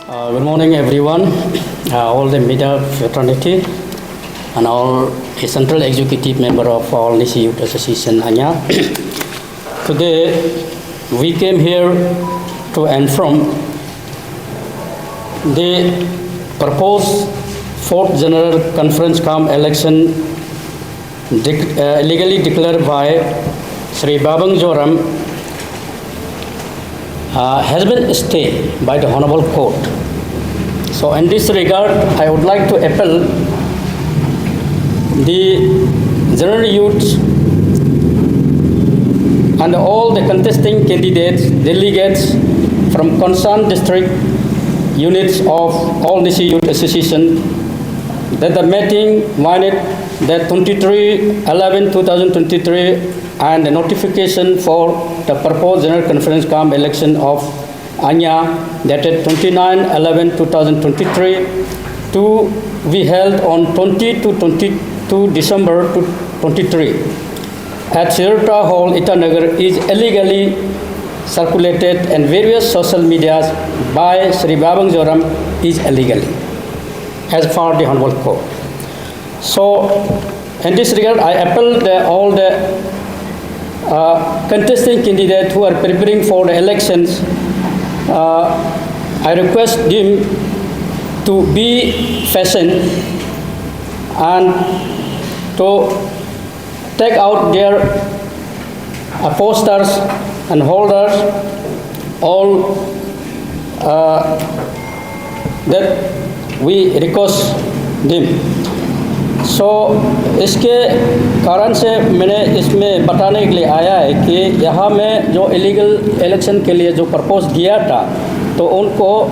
Good morning, everyone, all the media fraternity, and all the central executive member of all Nisi Youth Association Anya. Today, we came here to inform the proposed fourth general conference come election legally declared by Sri Babang Joram has been stayed by the Honorable Court. So in this regard, I would like to appeal the general youth and all the contesting candidates, delegates from concerned district units of all Nisi Youth Association that the meeting wanted that 23/11/2023 and the notification for the proposed general conference come election of Anya dated 29/11/2023 to be held on 20 to 22 December 2023 at Sirta Hall, Itanagar is illegally circulated in various social medias by Sri Babang Joram is illegally as per the Honorable Court. So in this regard, I appeal all the contesting candidates who are preparing for the elections. I request them to be patient and to take out their posters and holders, all that we request them. सो इसके कारण से मैंने इसमें बताने के लिए आया है कि यहाँ में जो इलीगल इलेक्शन के लिए जो प्रपोज दिया था तो उनको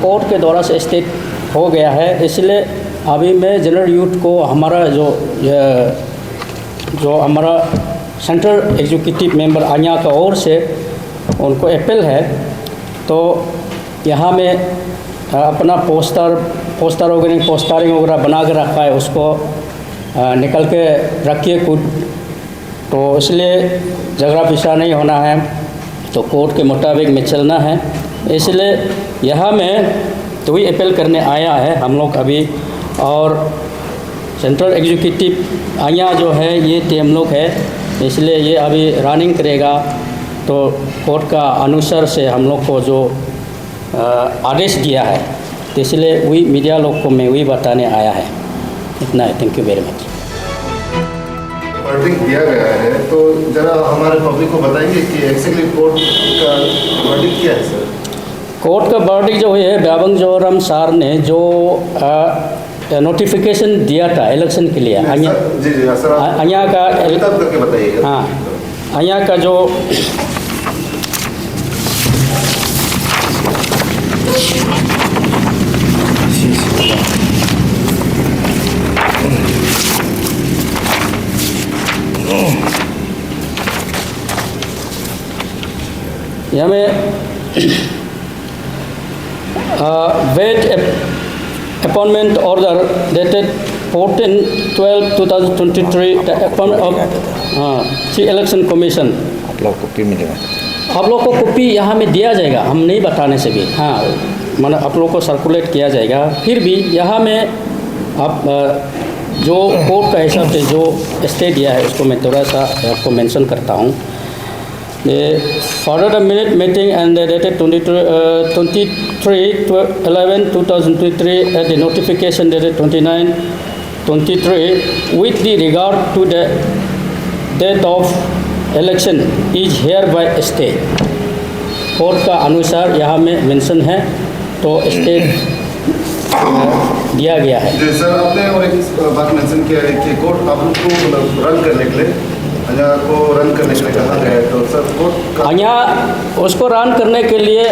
कोर्ट के द्वारा से स्टे हो गया है, इसलिए अभी मैं जनरल यूथ को हमारा जो हमारा सेंट्रल एग्जीक्यूटिव मेंबर आन्या का ओर से उनको अपील है, तो यहाँ में अपना पोस्टर वगैरह पोस्टरिंग वगैरह बना के रखा है, उसको निकल के रखिए खुद, तो इसलिए झगड़ा पिसा नहीं होना है, तो कोर्ट के मुताबिक में चलना है। इसलिए यहाँ में तो वही अपील करने आया है हम लोग अभी, और सेंट्रल एग्जीक्यूटिव आया जो है ये टीम लोग है, इसलिए ये अभी रनिंग करेगा, तो कोर्ट का अनुसार से हम लोग को जो आदेश दिया है, तो इसलिए वही मीडिया लोग को मैं वही बताने आया है। इतना है, thank you very much. Wording दिया गया है, तो ज़रा हमारे पब्लिक को बताएंगे कि एक्चुअली कोर्ट का वर्डिंग क्या है सर? कोर्ट का वर्डिंग जो है बाबंग जोरम सर ने जो नोटिफिकेशन दिया था इलेक्शन के लिए, अया का करके बताइएगा। हाँ, अया का जो यहाँ में wait appointment order dated 14/12/2023 the appointment of election commission. आप लोग को कॉपी मिलेगा? आप लोग को कॉपी यहाँ में दिया जाएगा, हम नहीं बताने से भी, हाँ माना आप लोग को सर्कुलेट किया जाएगा। फिर भी यहाँ में आप जो कोर्ट का हिसाब से जो स्टे दिया है उसको मैं थोड़ा सा आपको मेंशन करता हूँ। Further the minute meeting and dated 23/11/2023 at the notification dated 29/23 with the regard to the date of election is hereby stay। Court का अनुसार यहाँ में मेंशन है, तो स्टे दिया गया है। जी सर, आपने और एक बात मेंशन किया है कि कोर्ट आप लोग को रन करने के लिए अया को रन करने के लिए कहा गया है, तो सर कोर्ट अया उसको रन करने के लिए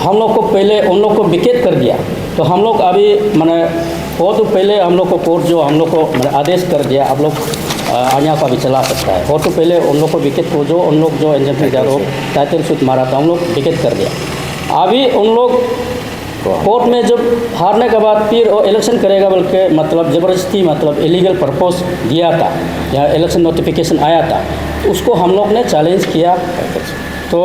हम लोग को पहले उन लोग को विकेट कर दिया, तो हम लोग अभी मैंने वो तो पहले हम लोग को कोर्ट जो हम लोग को आदेश कर दिया आप लोग अया को भी चला सकता है, वो तो पहले उन लोग को विकेट को जो उन लोग जो एजेंट टाइटल शूट मारा था हम लोग विकेट कर दिया। अभी उन लोग कोर्ट में जब हारने के बाद फिर वो इलेक्शन करेगा बल्कि मतलब ज़बरदस्ती मतलब इलीगल पर्पस दिया था या इलेक्शन नोटिफिकेशन आया था, उसको हम लोग ने चैलेंज किया तो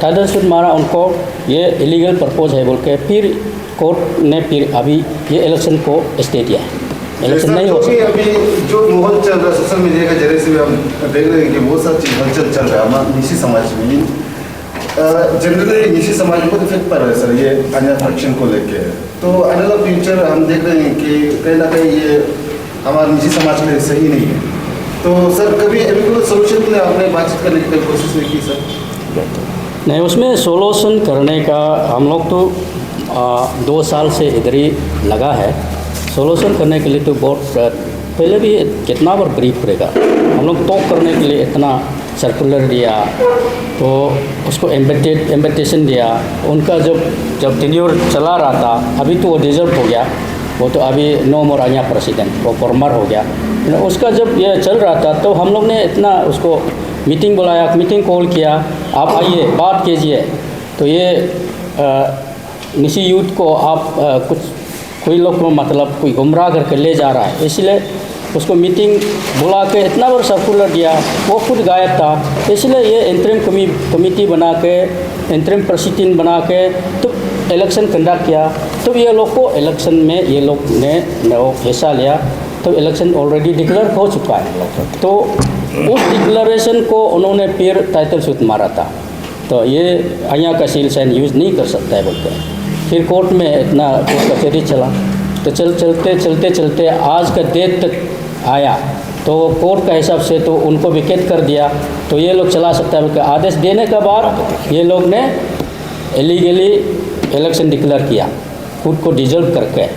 टाइटल सूट मारा उनको, ये इलीगल प्रपोज है बोल के फिर कोर्ट ने फिर अभी ये इलेक्शन को स्टे दिया है। इलेक्शन नहीं हो सकता। अभी जो माहौल चल रहा है सोशल मीडिया के जरिए से भी हम देख रहे हैं कि बहुत सा चीज़ हलचल चल रहा है हमारे निशी समाज में। जनरली निशी समाज को इफेक्ट पड़ रहा है सर ये अन्य फैक्शन को लेके। तो अनल फ्यूचर हम देख रहे हैं कि कहीं ना कहीं ये हमारे निजी समाज के लिए सही नहीं है। तो सर कभी अभी कोई सोल्यूशन के लिए आपने बातचीत करने की कोशिश नहीं की सर? नहीं, उसमें सोल्यूशन करने का हम लोग तो 2 साल से इधर ही लगा है। सोल्यूशन करने के लिए तो बहुत पहले भी कितना बार ब्रीफ करेगा हम लोग टॉक करने के लिए, इतना सर्कुलर दिया तो उसको इन्विटेशन दिया। उनका जब टेन्योर चला रहा था, अभी तो वो डिजर्व हो गया, वो तो अभी नो मोर आया प्रेसिडेंट, वो फॉर्मर हो गया। उसका जब ये चल रहा था तो हम लोग ने इतना उसको मीटिंग बुलाया, मीटिंग कॉल किया, आप आइए बात कीजिए। तो ये निशी यूथ को आप कोई लोग को मतलब कोई गुमराह करके ले जा रहा है, इसलिए उसको मीटिंग बुला के इतना बार सर्कुलर दिया, वो खुद गायब था। इसलिए ये इंटरिम कमेटी बना के, इंटरिम प्रेसिडेंट बना के तो इलेक्शन कंडक्ट किया। तो ये लोग को इलेक्शन में ये लोग ने हिस्सा लिया, तो इलेक्शन ऑलरेडी डिक्लेयर हो चुका है। तो उस डिक्लेरेशन को उन्होंने फिर टाइटल सूट मारा था, तो ये आया का सील साइन यूज़ नहीं कर सकता है बोलते हैं। फिर कोर्ट में इतना कोर्ट कचहरी चला, तो चलते आज का डेट तक आया, तो कोर्ट का हिसाब से तो उनको विकेट कर दिया, तो ये लोग चला सकता है बोलकर आदेश देने के बाद ये लोग ने इलीगली इलेक्शन डिक्लेयर किया, खुद को डिजर्व करके।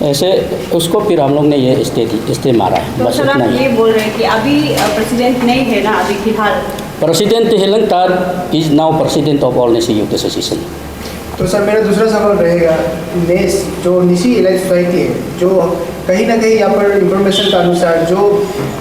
ऐसे उसको फिर हम लोग ने ये स्टे मारा है। तो बस सर इतना आप ही। ये बोल रहे हैं कि अभी प्रेसिडेंट नहीं है ना अभी फिलहाल? प्रेसिडेंट हिलंग तार is now president of all Nishi youth association. तो सर मेरा दूसरा सवाल रहेगा, नेस जो निशी एलाइट सोसाइटी है, जो कहीं ना कहीं यहाँ पर इंफॉर्मेशन के अनुसार जो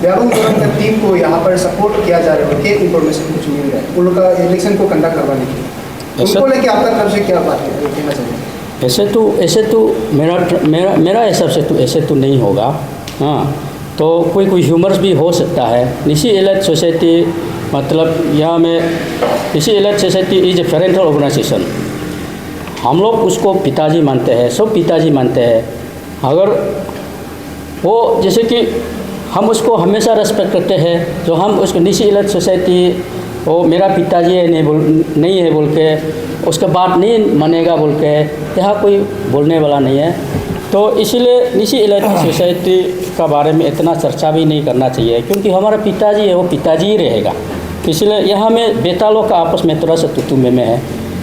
व्यापम जोरम का टीम को यहाँ पर सपोर्ट किया जा रहा है, क्या इंफॉर्मेशन कुछ मिल रहा है उन लोग का इलेक्शन को कंडक्ट करवाने के लिए, उनको लेके आपका तरफ से क्या बात है कहना चाहिए? ऐसे तो मेरा हिसाब से तो ऐसे तो नहीं होगा। हाँ, तो कोई ह्यूमर्स भी हो सकता है। निशी एलाइट सोसाइटी मतलब यहाँ में Nishi elite society is a parental organisation. हम लोग उसको पिताजी मानते हैं, सब पिताजी मानते हैं। अगर वो जैसे कि हम उसको हमेशा रेस्पेक्ट करते हैं, जो हम उसको निशी एलाइट सोसाइटी वो मेरा पिताजी है नहीं है बोल के उसका बात नहीं मानेगा बोल के यहाँ कोई बोलने वाला नहीं है। तो इसीलिए निशी एलाइट सोसाइटी का बारे में इतना चर्चा भी नहीं करना चाहिए, क्योंकि हमारा पिताजी है वो पिताजी ही रहेगा। इसलिए यहाँ में बेटा लोग का आपस में थोड़ा सा तुतु में है,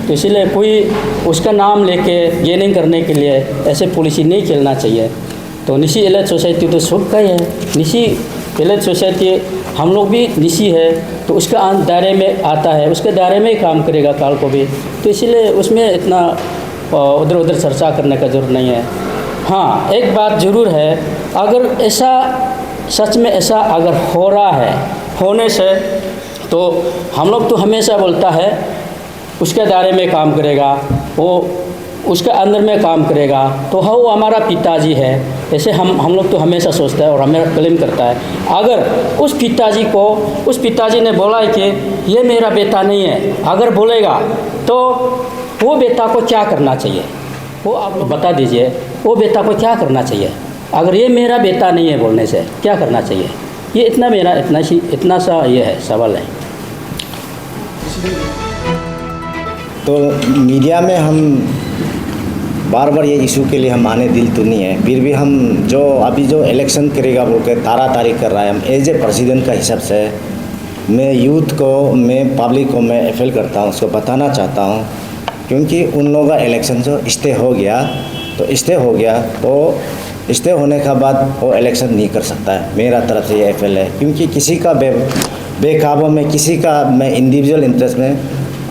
तो इसीलिए कोई उसका नाम लेके गेनिंग करने के लिए ऐसे पॉलिसी नहीं चलना चाहिए। तो निशी एलाइट सोसाइटी तो सबका ही है। निशी एलाइट सोसाइटी हम लोग भी निशी है, तो उसका दायरे में आता है, उसके दायरे में ही काम करेगा काल को भी। तो इसीलिए उसमें इतना उधर उधर चर्चा करने का जरूरत नहीं है। हाँ, एक बात ज़रूर है, अगर ऐसा सच में ऐसा अगर हो रहा है होने से, तो हम लोग तो हमेशा बोलता है उसके दायरे में काम करेगा, वो उसके अंदर में काम करेगा, तो हाँ वो हमारा पिताजी है, ऐसे हम लोग तो हमेशा सोचता है और हमें क्लेम करता है। अगर उस पिताजी ने बोला है कि ये मेरा बेटा नहीं है, अगर बोलेगा तो वो बेटा को क्या करना चाहिए, वो आप लोग बता दीजिए, वो बेटा को क्या करना चाहिए? अगर ये मेरा बेटा नहीं है बोलने से क्या करना चाहिए? ये इतना सा ये है सवाल है। तो मीडिया में हम बार बार ये इशू के लिए हम आने दिल तो नहीं है, फिर भी हम जो अभी जो इलेक्शन करेगा बोल के तारी कर रहा है, हम एज ए प्रेसिडेंट का हिसाब से मैं यूथ को, मैं पब्लिक को मैं अपील करता हूँ, उसको बताना चाहता हूँ, क्योंकि उन लोगों का इलेक्शन जो स्टे हो गया तो स्टे होने के बाद वो इलेक्शन नहीं कर सकता है। मेरा तरफ से ये अपील है, क्योंकि किसी का बेकाबू में, किसी का मैं इंडिविजुअल इंटरेस्ट में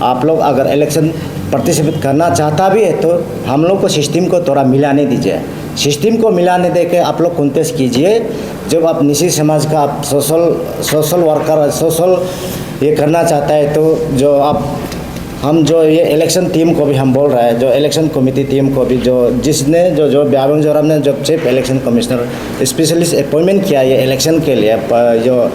आप लोग अगर इलेक्शन पार्टिसिपेट करना चाहता भी है तो हम लोग को सिस्टम को थोड़ा मिलाने दीजिए। सिस्टम को मिलाने दे के आप लोग कॉन्टेस्ट कीजिए। जब आप निशी समाज का आप सोशल वर्कर सोशल ये करना चाहता है, तो जो आप हम जो ये इलेक्शन टीम को भी हम बोल रहे हैं, जो इलेक्शन कमेटी टीम को भी जिसने जो व्यापम जोरम ने जब chief election commissioner specialist appointment किया ये इलेक्शन के लिए, जो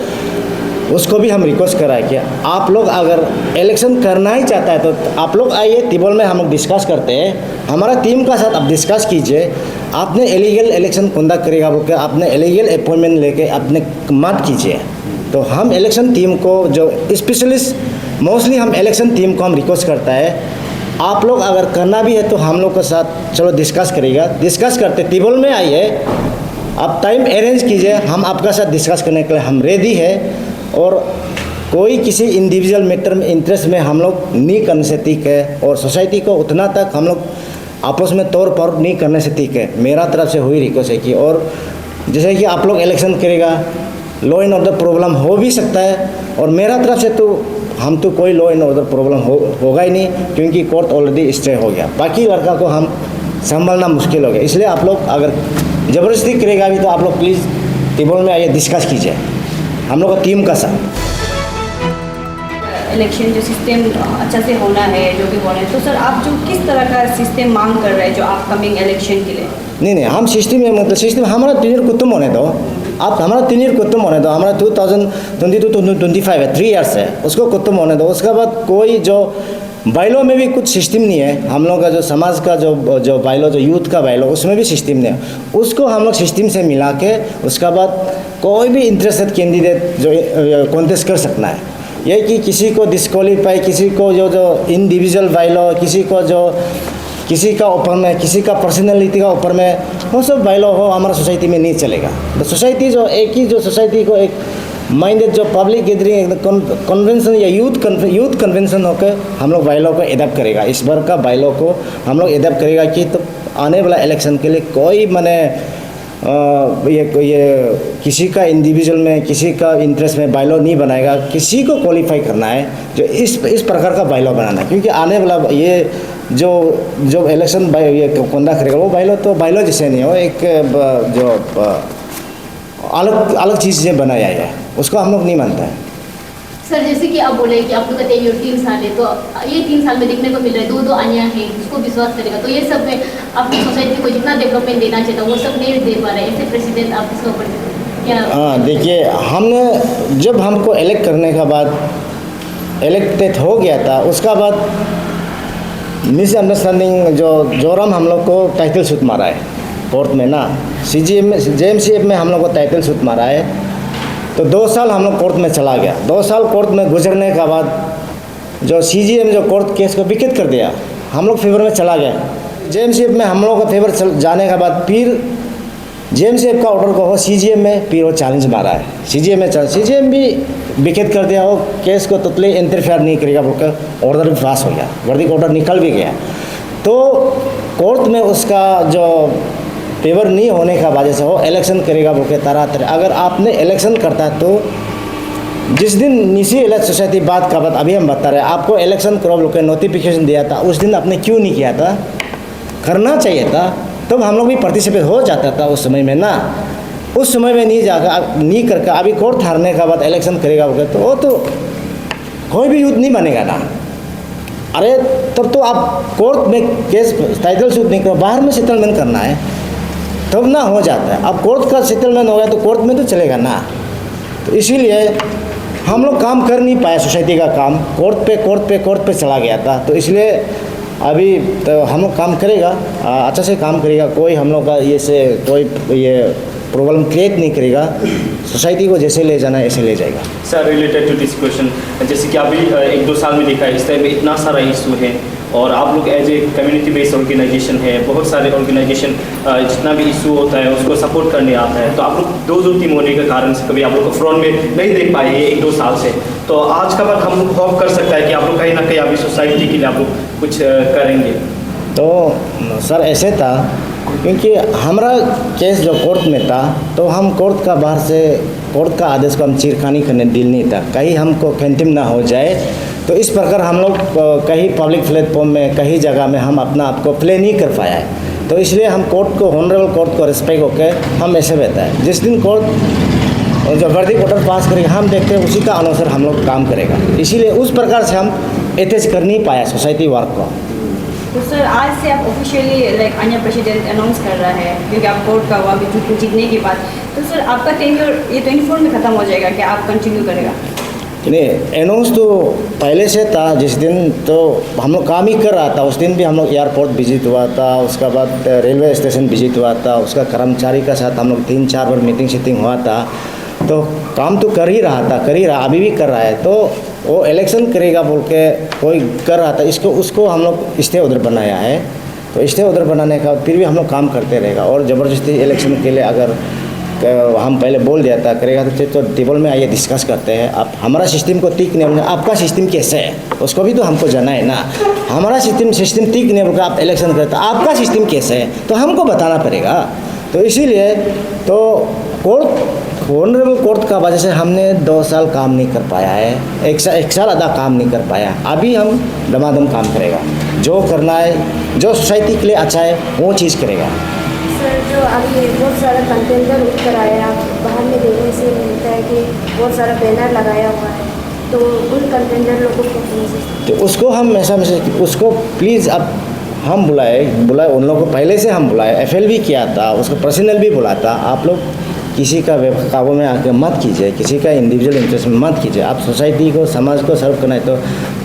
उसको भी हम रिक्वेस्ट करा है कि आप लोग अगर इलेक्शन करना ही चाहता है तो आप लोग आइए तिबोल में, हम लोग डिस्कस करते हैं, हमारा टीम का साथ आप डिस्कस कीजिए। आपने इलीगल इलेक्शन कंडक्ट करेगा बोल के आपने इलीगल अपॉइंटमेंट लेके अपने मत कीजिए। तो हम इलेक्शन टीम को जो स्पेशलिस्ट मोस्टली हम इलेक्शन टीम को हम रिक्वेस्ट करता है, आप लोग अगर करना भी है तो हम लोग के साथ चलो डिस्कस करेगा, डिस्कस करते तिबोल में आइए, आप टाइम अरेंज कीजिए, हम आपका साथ डिस्कस करने के लिए हम रेडी है। और कोई किसी इंडिविजुअल मैटर में इंटरेस्ट में हम लोग नहीं करने से ठीक है, और सोसाइटी को उतना तक हम लोग आपस में तौर पर नहीं करने से ठीक है। मेरा तरफ से हुई रिक्वेस्ट है कि, और जैसे कि आप लोग इलेक्शन करेगा, लॉ एंड ऑर्डर प्रॉब्लम हो भी सकता है, और मेरा तरफ से तो हम तो कोई लॉ एंड ऑर्डर प्रॉब्लम होगा ही नहीं, क्योंकि कोर्ट ऑलरेडी स्टे हो गया। बाकी लड़का को हम संभालना मुश्किल हो गया, इसलिए आप लोग अगर ज़बरदस्ती करेगा भी तो आप लोग प्लीज़ तिबोल में आइए, डिस्कस कीजिए हम लोग का टीम का साथ। इलेक्शन जो सिस्टम अच्छा से होना है, जो भी होना है, तो सर आप जो किस तरह का सिस्टम मांग कर रहे हैं जो अपकमिंग इलेक्शन के लिए? नहीं, हम सिस्टम में मतलब सिस्टम हमारा 3 ईयर खत्म होने दो, आप हमारा 3 ईयर खत्म होने दो, हमारा 2022-2025 है, 3 ईयर्स है, उसको खत्म होने दो। उसके बाद कोई जो बाइलो में भी कुछ सिस्टम नहीं है, हम लोग का जो समाज का जो बाइलो, जो यूथ का बाइलो, उसमें भी सिस्टम नहीं है, उसको हम लोग सिस्टम से मिला के उसके बाद कोई भी इंटरेस्टेड कैंडिडेट जो कॉन्टेस्ट कर सकना है। ये कि किसी को डिस्क्वालीफाई, किसी को जो इंडिविजुअल बाइलो, किसी का ऊपर में, किसी का पर्सनैलिटी का ऊपर में, वो सब बाइलो हो हमारा सोसाइटी में नहीं चलेगा। तो सोसाइटी जो एक ही जो सोसाइटी को एक माइंडेड जो पब्लिक गैदरिंग कन्वेंशन या यूथ कन्वेंशन होकर हम लोग बाइलो को एडप्ट करेगा। इस बार का बाइलो को हम लोग एडप्ट करेगा कि तो आने वाला इलेक्शन के लिए कोई माने ये किसी का इंडिविजुअल में, किसी का इंटरेस्ट में बाइलो नहीं बनाएगा, किसी को क्वालिफाई करना है जो इस प्रकार का बाइलो बनाना है। क्योंकि आने वाला ये जो इलेक्शन ये कंडक्ट करेगा वो बाइलो जैसे नहीं हो, एक जो अलग चीज़ से बनाया है, उसको हम लोग नहीं मानता है। सर जैसे कि आप बोले कि आप लोग का टेन्योर 3 साल है, तो ये 3 साल में देखने को मिल रहा है 2 आनिया है, उसको विश्वास करेगा, तो ये सब में अपनी सोसाइटी को जितना डेवलपमेंट देना चाहिए था वो सब नहीं दे पा रहे, ऐसे प्रेसिडेंट आप इसके ऊपर क्या? हाँ देखिए, हमने जब हमको इलेक्ट करने का बाद इलेक्टेड हो गया था, उसका बाद मिसअंडरस्टैंडिंग जो जोरम हम लोग को टाइटल सूट मारा है कोर्ट में ना, CGM में, JMCF में हम लोग को टाइटल सूट मारा है। तो 2 साल हम लोग कोर्ट में चला गया, 2 साल कोर्ट में गुजरने के बाद जो CGM जो कोर्ट केस को विकेट कर दिया, हम लोग फेवर में चला गया। JMCF में हम लोग का फेवर जाने के बाद फिर JMCF का ऑर्डर को हो CGM में, फिर वो चैलेंज मारा है, CGM भी विकेट कर दिया, वो केस को टोटली इंटरफेयर नहीं करेगा बोलकर ऑर्डर भी पास हो गया, वर्दिक ऑर्डर निकल भी गया। तो कोर्ट में उसका जो फेवर नहीं होने का वजह से वो इलेक्शन करेगा बोल के तरह अगर आपने इलेक्शन करता है तो जिस दिन निशी इलेक्ट सोसाइटी बात का बात अभी हम बता रहे हैं, आपको इलेक्शन करो बोल के नोटिफिकेशन दिया था, उस दिन आपने क्यों नहीं किया था? करना चाहिए था, तो हम लोग भी पार्टिसिपेट हो जाता था उस समय में ना। उस समय में नहीं करके अभी कोर्ट हारने का बाद इलेक्शन करेगा बोल के, तो वो तो कोई भी यूथ नहीं बनेगा ना। अरे तब तो आप कोर्ट में केस टाइटल सूट नहीं करो, बाहर में सेटलमेंट करना है तब ना हो जाता है। अब कोर्ट का सेटलमेंट हो गया तो कोर्ट में तो चलेगा ना। तो इसीलिए हम लोग काम कर नहीं पाए, सोसाइटी का काम कोर्ट पे चला गया था। तो इसलिए अभी तो हम लोग काम करेगा, अच्छा से काम करेगा, कोई हम लोग का कोई ये प्रॉब्लम क्रिएट नहीं करेगा, सोसाइटी को जैसे ले जाना है ऐसे ले जाएगा। Sir related to this question, जैसे कि अभी 1-2 साल में देखा है इस टाइम में इतना सारा इशू है, और आप लोग as a community based organisation है, बहुत सारे ऑर्गेनाइजेशन जितना भी इशू होता है उसको सपोर्ट करने आता है। तो आप लोग 2 टीम होने के कारण से कभी आप लोग को फ्रंट में नहीं देख पाए ये 1-2 साल से, तो आज का बाद हम लोग होप कर सकता है कि आप लोग कहीं ना कहीं अभी सोसाइटी के लिए आप लोग कुछ करेंगे। तो सर ऐसे था क्योंकि हमारा केस जो कोर्ट में था, तो हम कोर्ट का बाहर से कोर्ट का आदेश को हम चीरखानी करने दिल नहीं था, कहीं हमको कंटिम ना हो जाए। तो इस प्रकार हम लोग कहीं पब्लिक प्लेटफॉर्म में, कहीं जगह में हम अपना आप को प्ले नहीं कर पाया है। तो इसलिए हम कोर्ट को, ऑनरेबल कोर्ट को रिस्पेक्ट होकर हम ऐसे रहता है, जिस दिन कोर्ट जो वर्दिक ऑर्डर पास करेगा हम देखते हैं उसी का अनुसार हम लोग काम करेगा। इसीलिए उस प्रकार से हम अटैच कर नहीं पाया सोसाइटी वर्क को। तो सर आज से आप ऑफिशियली लाइक अन्य प्रेसिडेंट अनाउंस कर रहा है, क्योंकि आप कोर्ट का हुआ जीतने के बाद, तो सर आपका टेन्योर ये 24 में ख़त्म हो जाएगा, क्या आप कंटिन्यू करेगा? नहीं, अनाउंस तो पहले से था। जिस दिन तो हम लोग काम ही कर रहा था, उस दिन भी हम लोग एयरपोर्ट विजिट हुआ था, उसके बाद रेलवे स्टेशन विजिट हुआ था, उसका कर्मचारी का साथ हम लोग 3-4 बार मीटिंग शीटिंग हुआ था। तो काम तो कर ही रहा था, कर ही रहा, अभी भी कर रहा है। तो वो इलेक्शन करेगा बोल के कोई कर रहा था, उसको हम लोग स्टे ऑर्डर बनाया है। तो स्टे ऑर्डर बनाने का फिर भी हम लोग काम करते रहेगा। और ज़बरदस्ती इलेक्शन के लिए अगर हम पहले बोल दिया था करेगा तो टेबल में आइए डिस्कस करते हैं। अब हमारा सिस्टम को ठीक नहीं, आपका सिस्टम कैसे है उसको भी तो हमको जाना है ना। हमारा सिस्टम ठीक नहीं होगा, आप इलेक्शन करते, आपका सिस्टम कैसे है तो हमको बताना पड़ेगा। तो इसीलिए तो ऑनरेबल कोर्ट का वजह से हमने 2 साल काम नहीं कर पाया है, एक साल आधा काम नहीं कर पाया। अभी हम दमादम काम करेगा, जो करना है, जो सोसाइटी के लिए अच्छा है वो चीज़ करेगा। सर, जो अभी बहुत सारा कंटेनर उठ कर आया, बाहर में देखने से मिलता है कि बहुत सारा बैनर लगाया हुआ है, तो उन कंटेनर लोगों को तो उसको हम ऐसा मैसेज, उसको प्लीज़ अब हम बुलाए उन लोगों को पहले से हम बुलाए, एफएल भी किया था, उसको पर्सनल भी बुला था। आप लोग किसी का काबू में आके मत कीजिए, किसी का इंडिविजुअल इंटरेस्ट में मत कीजिए। आप सोसाइटी को, समाज को सर्व करना है तो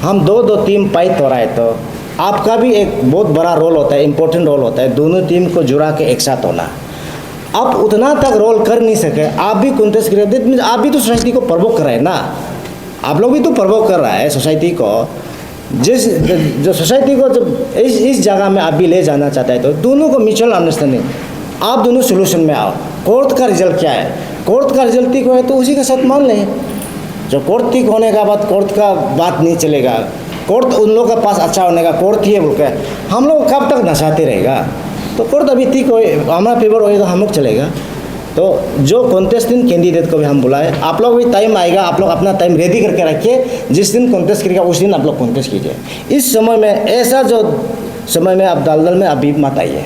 हम 2 टीम पाइट हो रहा है तो आपका भी एक बहुत बड़ा रोल होता है, इम्पोर्टेंट रोल होता है, दोनों टीम को जुड़ा के एक साथ होना। आप उतना तक रोल कर नहीं सके, आप भी कॉन्टेस्ट करें, आप भी तो सोसाइटी को प्रवोक कर रहे हैं ना, आप लोग भी तो प्रवोक कर रहा है सोसाइटी को। जो सोसाइटी को जब इस जगह में आप भी ले जाना चाहता है तो दोनों को म्यूचुअल अंडरस्टैंडिंग, आप दोनों सोल्यूशन में आओ। कोर्ट का रिजल्ट क्या है, कोर्ट का रिजल्ट ठीक है तो उसी के साथ मान लें। जो कोर्ट ठीक होने का बाद कोर्ट का बात नहीं चलेगा, कोर्ट उन लोगों के पास अच्छा होने का, कोर्ट ही है बोल के हम लोग कब तक नशाते रहेगा। तो कोर्ट अभी ठीक हो, हमारा फेवर होएगा हम लोग चलेगा। तो जो कॉन्टेस्टेंट कैंडिडेट को भी हम बुलाए, आप लोग भी टाइम आएगा, आप लोग अपना टाइम रेडी करके रखिए, जिस दिन कॉन्टेस्ट करेगा उस दिन आप लोग कॉन्टेस्ट कीजिए। इस समय में ऐसा जो समय में आप दलदल में अभी मत आइए।